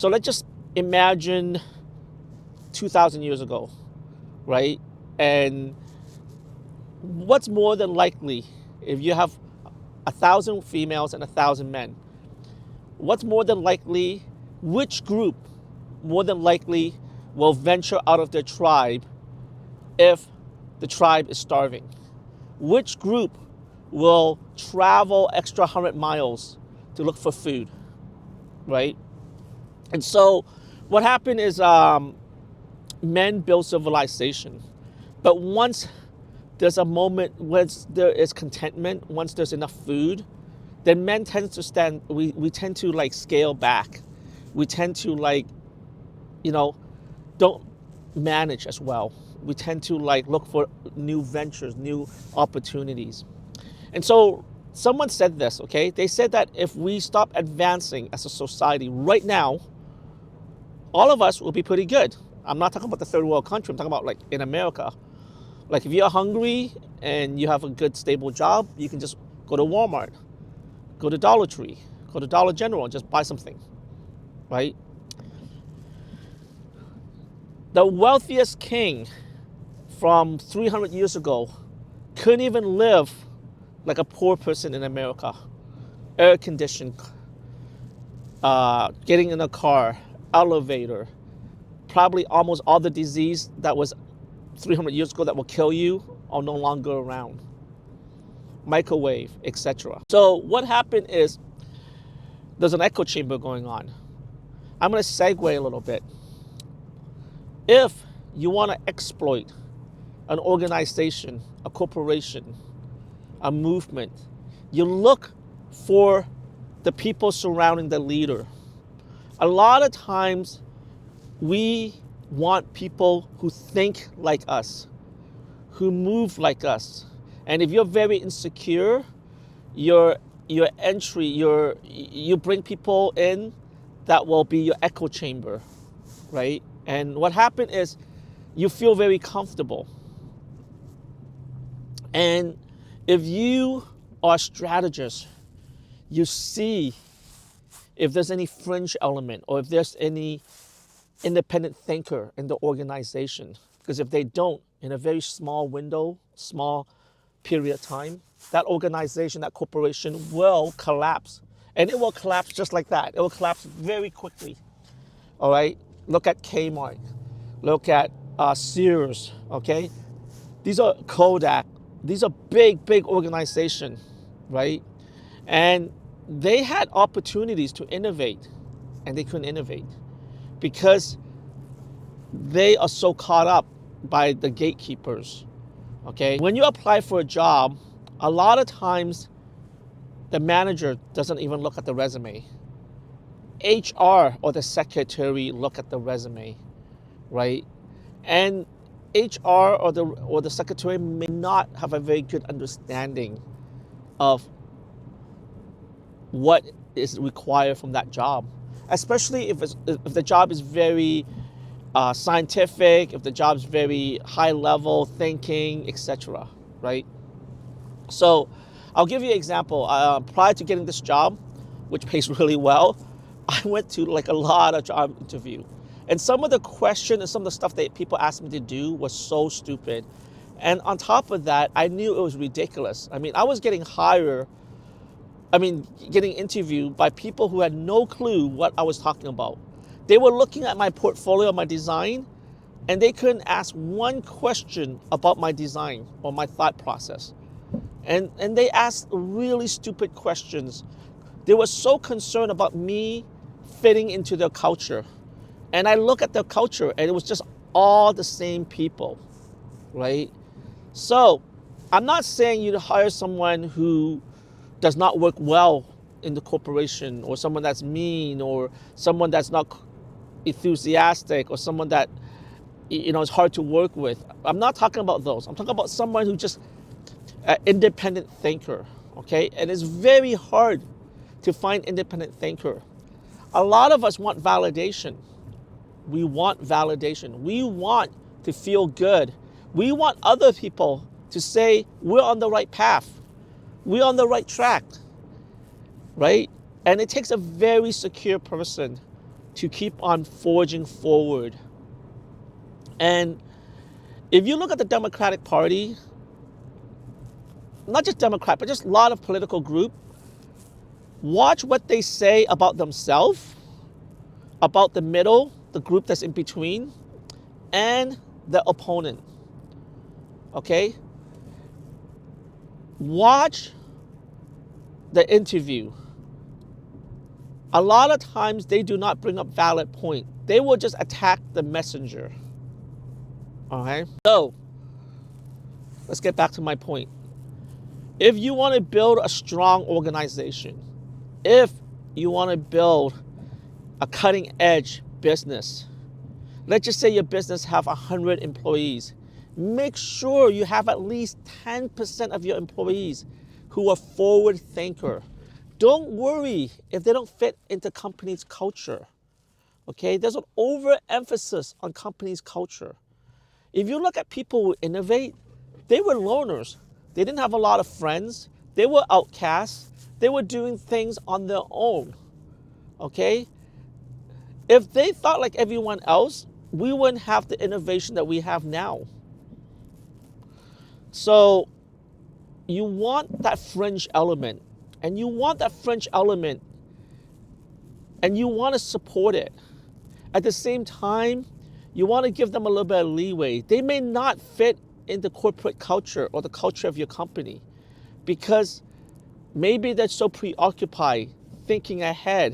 So let's just imagine 2,000 years ago, right? And what's more than likely if you have 1,000 females and 1,000 men? What's more than likely, which group more than likely will venture out of their tribe if the tribe is starving? Which group will travel extra 100 miles to look for food, right? And so what happened is men build civilization. But once there's a moment, once there is contentment, once there's enough food, then men tend to we tend to like scale back. We tend to like, don't manage as well. We tend to like look for new ventures, new opportunities. And so someone said this, okay? They said that if we stop advancing as a society right now, all of us will be pretty good. I'm not talking about the third world country. I'm talking about like in America. Like if you're hungry and you have a good stable job, you can just go to Walmart, go to Dollar Tree, go to Dollar General and just buy something, right? The wealthiest king from 300 years ago couldn't even live like a poor person in America. Air conditioned, getting in a car, elevator, probably almost all the disease that was 300 years ago that will kill you are no longer around. Microwave, etc. So what happened is there's an echo chamber going on. I'm going to segue a little bit. If you want to exploit an organization, a corporation, a movement, you look for the people surrounding the leader. A lot of times we want people who think like us, who move like us. And if you're very insecure, your entry, you bring people in that will be your echo chamber, right? And what happened is you feel very comfortable. And if you are a strategist, you see if there's any fringe element or if there's any independent thinker in the organization. Because if they don't, in a very small window, small period of time, that organization, that corporation will collapse. And it will collapse just like that. It will collapse very quickly. All right? Look at Kmart. Look at Sears, okay? These are Kodak. These are big, big organizations, right? And they had opportunities to innovate, and they couldn't innovate because they are so caught up by the gatekeepers, okay? When you apply for a job, a lot of times the manager doesn't even look at the resume. HR or the secretary look at the resume, right? And HR or the secretary may not have a very good understanding of what is required from that job, especially if the job is very scientific, if the job is very high level thinking, etc. Right? So I'll give you an example. Prior to getting this job, which pays really well, I went to like a lot of job interview. And some of the questions and some of the stuff that people asked me to do was so stupid. And on top of that, I knew it was ridiculous. I mean, I was getting getting interviewed by people who had no clue what I was talking about. They were looking at my portfolio, my design, and they couldn't ask one question about my design or my thought process. And they asked really stupid questions. They were so concerned about me fitting into their culture. And I look at their culture and it was just all the same people, right? So I'm not saying you to hire someone who does not work well in the corporation, or someone that's mean, or someone that's not enthusiastic, or someone that is hard to work with. I'm not talking about those. I'm talking about someone who just an independent thinker, okay? And it's very hard to find independent thinker. A lot of us want validation. We want validation. We want to feel good. We want other people to say we're on the right path. We're on the right track, right? And it takes a very secure person to keep on forging forward. And if you look at the Democratic Party, not just Democrat, but just a lot of political group, watch what they say about themselves, about the middle, the group that's in between, and the opponent. Okay? Watch the interview. A lot of times they do not bring up valid point. They will just attack the messenger. Okay? So, let's get back to my point. If you want to build a strong organization, if you want to build a cutting edge business, let's just say your business have 100 employees, make sure you have at least 10% of your employees who are forward thinker. Don't worry if they don't fit into company's culture. Okay, there's an overemphasis on company's culture. If you look at people who innovate, they were loners. They didn't have a lot of friends. They were outcasts. They were doing things on their own. Okay? If they thought like everyone else, we wouldn't have the innovation that we have now. So you want that fringe element, and you want that fringe element, and you want to support it. At the same time, you want to give them a little bit of leeway. They may not fit in the corporate culture or the culture of your company because maybe they're so preoccupied thinking ahead